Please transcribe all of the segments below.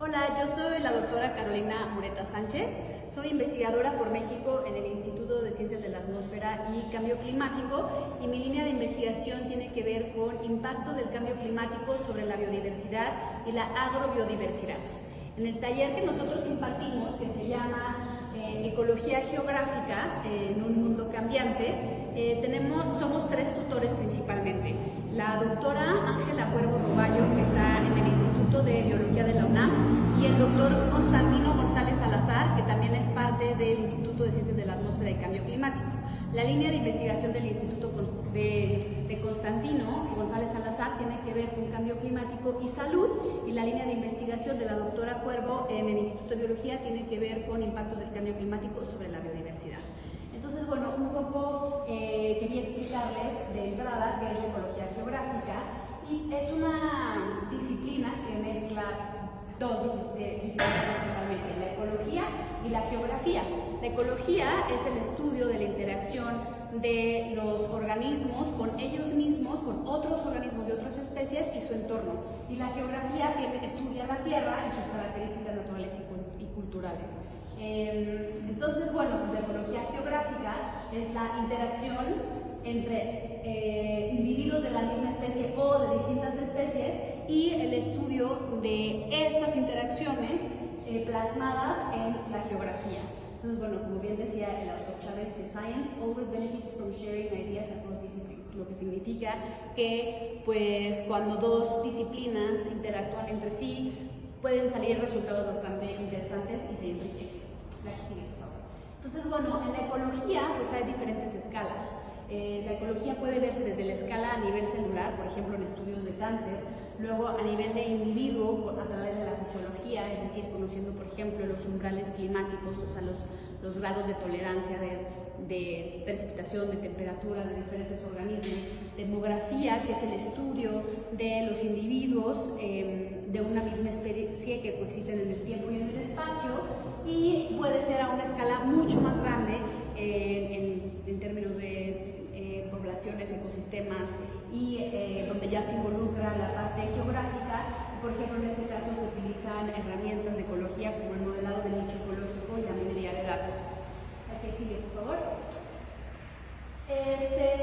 Hola, yo soy la doctora Carolina Moreta Sánchez, soy investigadora por México en el Instituto de Ciencias de la Atmósfera y Cambio Climático, y mi línea de investigación tiene que ver con impacto del cambio climático sobre la biodiversidad y la agrobiodiversidad. En el taller que nosotros impartimos, que se llama Ecología Geográfica en un mundo cambiante, somos tres tutores principalmente. La doctora Ángela Cuervo Roballo, que está en el Instituto de Biología de la UNAM, y el doctor Constantino González Salazar, que también es parte del Instituto de Ciencias de la Atmósfera y Cambio Climático. La línea de investigación del Instituto de Constantino González Salazar tiene que ver con cambio climático y salud, y la línea de investigación de la doctora Cuervo en el Instituto de Biología tiene que ver con impactos del cambio climático sobre la biodiversidad. Entonces, bueno, un poco quería explicarles de entrada qué es la ecología geográfica, y es una disciplina que mezcla dos disciplinas principalmente, la ecología y la geografía. La ecología es el estudio de la interacción de los organismos con ellos mismos, con otros organismos de otras especies y su entorno. Y la geografía estudia la Tierra y sus características naturales y culturales. Entonces, bueno, la ecología geográfica es la interacción entre individuos de la misma especie o de distintas especies, y el estudio de estas interacciones plasmadas en la geografía. Entonces, bueno, como bien decía el autor Chávez, dice: Science always benefits from sharing ideas across disciplines, lo que significa que, pues, cuando dos disciplinas interactúan entre sí, pueden salir resultados bastante interesantes y se enriquecen. La que sigue, por favor. Entonces, bueno, en la ecología, pues hay diferentes escalas. La ecología puede verse desde la escala a nivel celular, por ejemplo, en estudios de cáncer, luego a nivel de individuo, a través de la fisiología, es decir, conociendo, por ejemplo, los umbrales climáticos, o sea, los grados de tolerancia de precipitación, de temperatura de diferentes organismos. Demografía, que es el estudio de los individuos de una misma especie que coexisten en el tiempo y en el espacio, y puede ser a una escala mucho más grande en términos de poblaciones, ecosistemas, y donde ya se involucra la parte geográfica. Por ejemplo, en este caso se utilizan herramientas de ecología como el modelado de nicho ecológico y la minería de datos. La que sigue, por favor.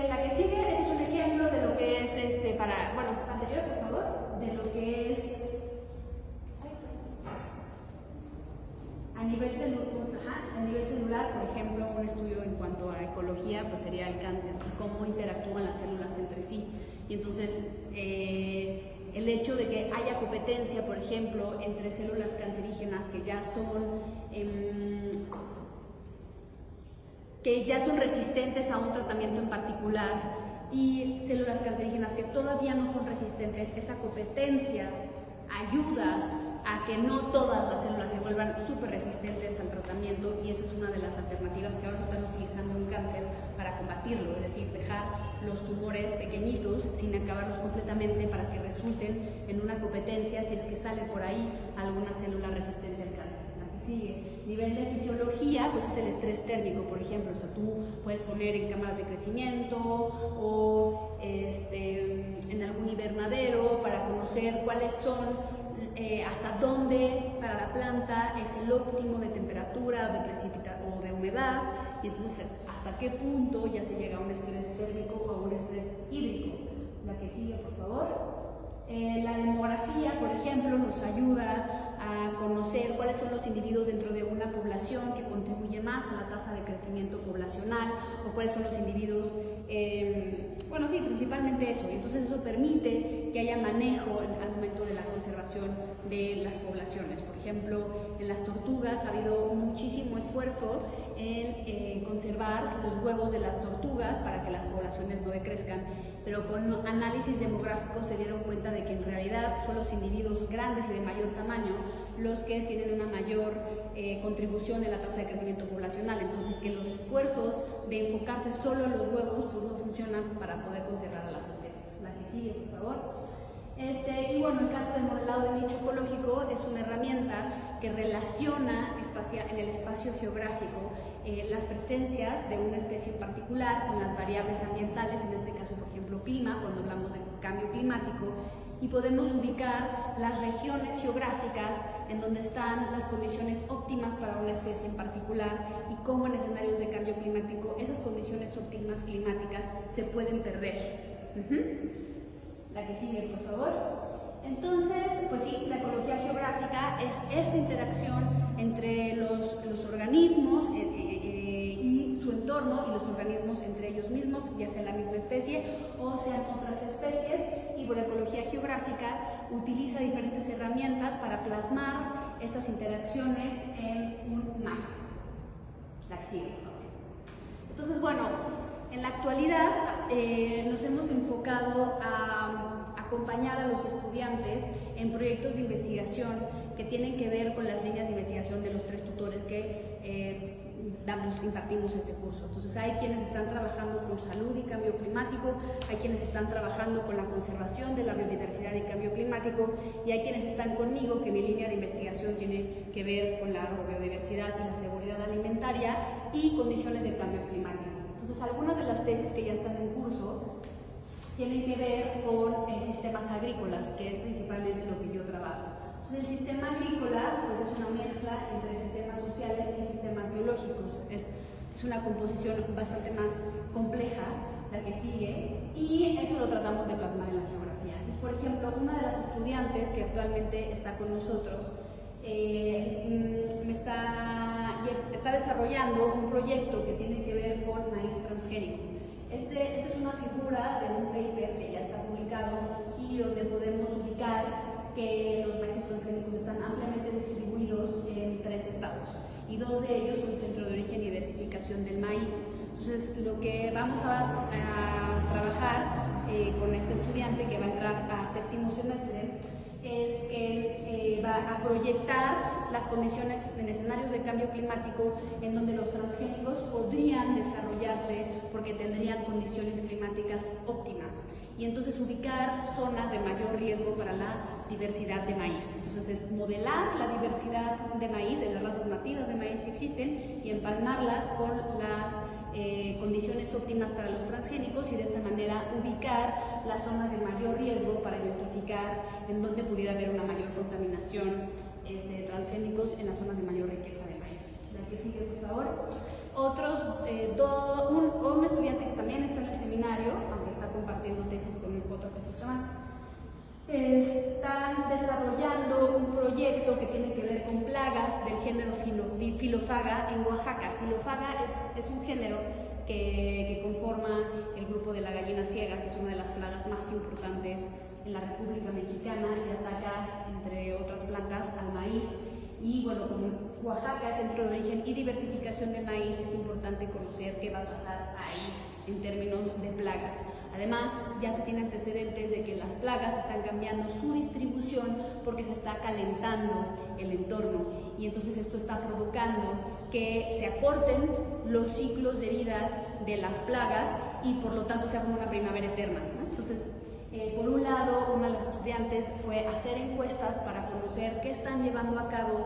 La que sigue, este es un ejemplo de lo que es anterior, por favor, de lo que es a nivel celular, por ejemplo, un estudio en cuanto a ecología, pues sería el cáncer y cómo interactúan las células entre sí. Y entonces, el hecho de que haya competencia, por ejemplo, entre células cancerígenas que ya son resistentes a un tratamiento en particular, y células cancerígenas que todavía no son resistentes, esa competencia ayuda a que no todas las células se vuelvan súper resistentes al tratamiento, y esa es una de las alternativas que ahora se están utilizando en cáncer para combatirlo, es decir, dejar los tumores pequeñitos sin acabarlos completamente para que resulten en una competencia si es que sale por ahí alguna célula resistente al cáncer. La que sigue, nivel de fisiología, pues es el estrés térmico, por ejemplo. O sea, tú puedes poner en cámaras de crecimiento o en algún invernadero para conocer cuáles son hasta dónde para la planta es el óptimo de temperatura, de precipitación o de humedad, y entonces hasta qué punto ya se llega a un estrés térmico o a un estrés hídrico. La que sigue, por favor. La demografía, por ejemplo, nos ayuda a conocer cuáles son los individuos dentro de una población que contribuyen más a la tasa de crecimiento poblacional, o cuáles son los individuos, principalmente eso. Y entonces eso permite que haya manejo al momento de la conservación de las poblaciones. Por ejemplo, en las tortugas ha habido muchísimo esfuerzo en conservar los huevos de las tortugas para que las poblaciones no decrezcan, pero con análisis demográficos se dieron cuenta de que en realidad son los individuos grandes y de mayor tamaño los que tienen una mayor contribución en la tasa de crecimiento poblacional. Entonces, que los esfuerzos de enfocarse solo en los huevos pues no funcionan para poder conservar a las especies. La que sigue, por favor. Y bueno, el caso del modelado de nicho ecológico es una herramienta que relaciona en el espacio geográfico las presencias de una especie en particular con las variables ambientales, en este caso, por ejemplo, clima, cuando hablamos de cambio climático, y podemos ubicar las regiones geográficas en donde están las condiciones óptimas para una especie en particular y cómo en escenarios de cambio climático esas condiciones óptimas climáticas se pueden perder. La que sigue, por favor. Entonces, pues sí, la ecología geográfica es esta interacción entre los organismos y su entorno, y los organismos entre ellos mismos, ya sea la misma especie o sean otras especies, y por ecología geográfica utiliza diferentes herramientas para plasmar estas interacciones en un mapa. La que sigue, por favor. Entonces, bueno, en la actualidad nos hemos enfocado a acompañar a los estudiantes en proyectos de investigación que tienen que ver con las líneas de investigación de los 3 tutores que impartimos este curso. Entonces hay quienes están trabajando con salud y cambio climático, hay quienes están trabajando con la conservación de la biodiversidad y cambio climático, y hay quienes están conmigo que mi línea de investigación tiene que ver con la biodiversidad y la seguridad alimentaria y condiciones de cambio climático. Entonces algunas de las tesis que ya están en curso tienen que ver con sistemas agrícolas, que es principalmente lo que yo trabajo. Entonces, el sistema agrícola pues, es una mezcla entre sistemas sociales y sistemas biológicos. Es una composición bastante más compleja, la que sigue, y eso lo tratamos de plasmar en la geografía. Entonces, por ejemplo, una de las estudiantes que actualmente está con nosotros está desarrollando un proyecto que tiene que ver con maíz transgénico. Esta es una figura de un paper que ya está publicado y donde podemos ubicar que los maíces transgénicos están ampliamente distribuidos en 3 estados y 2 de ellos son centro de origen y diversificación del maíz. Entonces, lo que vamos a trabajar con este estudiante que va a entrar a 7º semestre es que va a proyectar las condiciones en escenarios de cambio climático en donde los transgénicos podrían desarrollarse porque tendrían condiciones climáticas óptimas, y entonces ubicar zonas de mayor riesgo para la diversidad de maíz. Entonces es modelar la diversidad de maíz, de las razas nativas de maíz que existen, y empalmarlas con las condiciones óptimas para los transgénicos, y de esa manera ubicar las zonas de mayor riesgo para identificar en dónde pudiera haber una mayor contaminación de transgénicos en las zonas de mayor riqueza de maíz. La que sigue, por favor. Un estudiante que también está en el seminario, aunque está compartiendo tesis con otro tesista más, están desarrollando un proyecto que tiene que ver con plagas del género Filofaga en Oaxaca. Filofaga es un género que conforma el grupo de la gallina ciega, que es una de las plagas más importantes en la República Mexicana y ataca, entre otras plantas, al maíz. Y bueno, como Oaxaca es centro de origen y diversificación del maíz, es importante conocer qué va a pasar ahí en términos de plagas. Además, ya se tiene antecedentes de que las plagas están cambiando su distribución porque se está calentando el entorno, y entonces esto está provocando que se acorten los ciclos de vida de las plagas y por lo tanto sea como una primavera eterna, ¿no? Entonces, por un lado, una de las estudiantes fue hacer encuestas para conocer qué están llevando a cabo,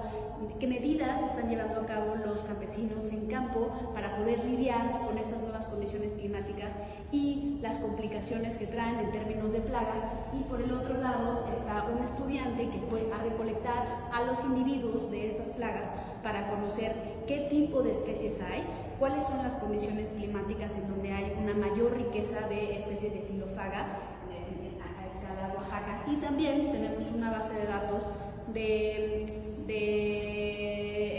qué medidas están llevando a cabo los campesinos en campo para poder lidiar con estas nuevas condiciones climáticas y las complicaciones que traen en términos de plaga. Y por el otro lado está un estudiante que fue a recolectar a los individuos de estas plagas para conocer qué tipo de especies hay, cuáles son las condiciones climáticas en donde hay una mayor riqueza de especies de Filofaga a escala Oaxaca, y también tenemos una base de datos de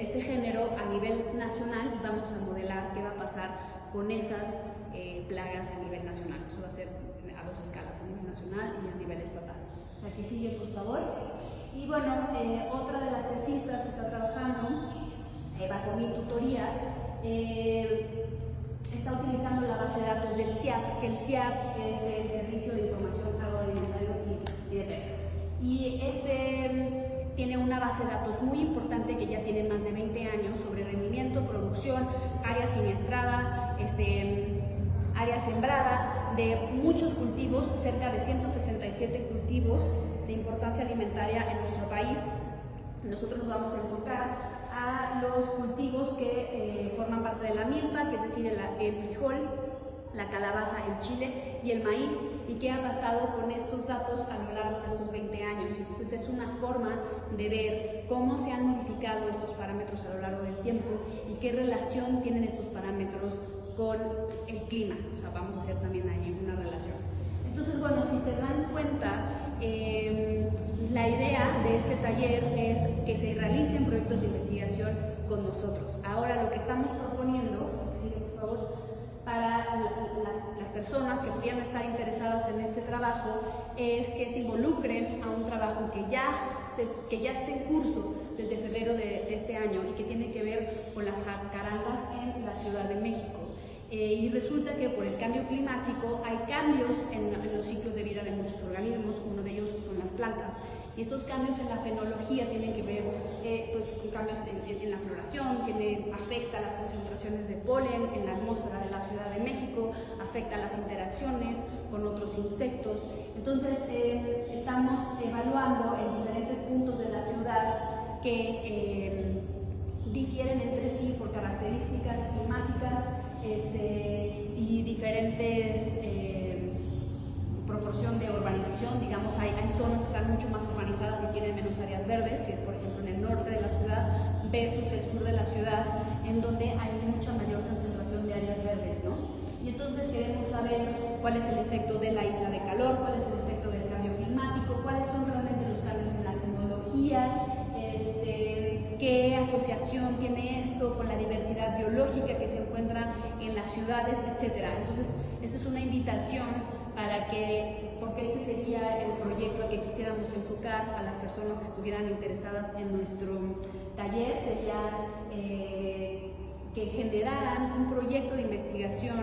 este género a nivel nacional, y vamos a modelar qué va a pasar con esas plagas a nivel nacional. Eso va a ser a 2 escalas, a nivel nacional y a nivel estatal. La que sigue, por favor. Y bueno, otra de las tesistas que está trabajando bajo mi tutoría está utilizando la base de datos del CIAP, que el CIAP es el Servicio de Información Agroalimentario y de Pesca. Y este tiene una base de datos muy importante que ya tiene más de 20 años sobre rendimiento, producción, área siniestrada, área sembrada de muchos cultivos, cerca de 167 cultivos de importancia alimentaria en nuestro país. Nosotros nos vamos a enfocar a los cultivos que forman parte de la milpa, que es decir, el frijol, la calabaza, el chile y el maíz, y qué ha pasado con estos datos a lo largo de estos 20 años. Entonces es una forma de ver cómo se han modificado estos parámetros a lo largo del tiempo y qué relación tienen estos parámetros con el clima. O sea, vamos a hacer también ahí una relación. Entonces, bueno, si se dan cuenta, la idea de este taller es que se realicen proyectos de investigación con nosotros. Ahora, lo que estamos proponiendo, sí, por favor, para las personas que pudieran estar interesadas en este trabajo, es que se involucren a un trabajo que ya está en curso desde febrero de este año y que tiene que ver con las jacarandas en la Ciudad de México. Y resulta que por el cambio climático hay cambios en los ciclos de vida de muchos organismos, uno de ellos son las plantas. Y estos cambios en la fenología tienen que ver pues, con cambios en la floración, que afecta las concentraciones de polen en la atmósfera de la Ciudad de México, afecta las interacciones con otros insectos. Entonces estamos evaluando en diferentes puntos de la ciudad que difieren entre sí por características climáticas y diferentes proporción de urbanización. Digamos, hay zonas que están mucho más urbanizadas y tienen menos áreas verdes, que es por ejemplo en el norte de la ciudad versus el sur de la ciudad, en donde hay mucha mayor concentración de áreas verdes, ¿no? Y entonces queremos saber cuál es el efecto de la isla de calor, cuál es el efecto del cambio climático, cuáles son realmente los cambios en la tecnología, qué asociación tiene esto con la diversidad biológica que se encuentra en las ciudades, etc. Entonces, esta es una invitación porque este sería el proyecto al que quisiéramos enfocar a las personas que estuvieran interesadas en nuestro taller, sería que generaran un proyecto de investigación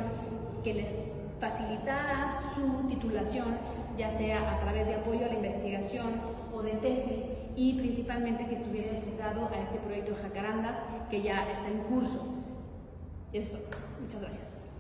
que les facilitara su titulación, ya sea a través de apoyo a la investigación o de tesis, y principalmente que estuviera enfocado a este proyecto de jacarandas que ya está en curso. Y esto, muchas gracias.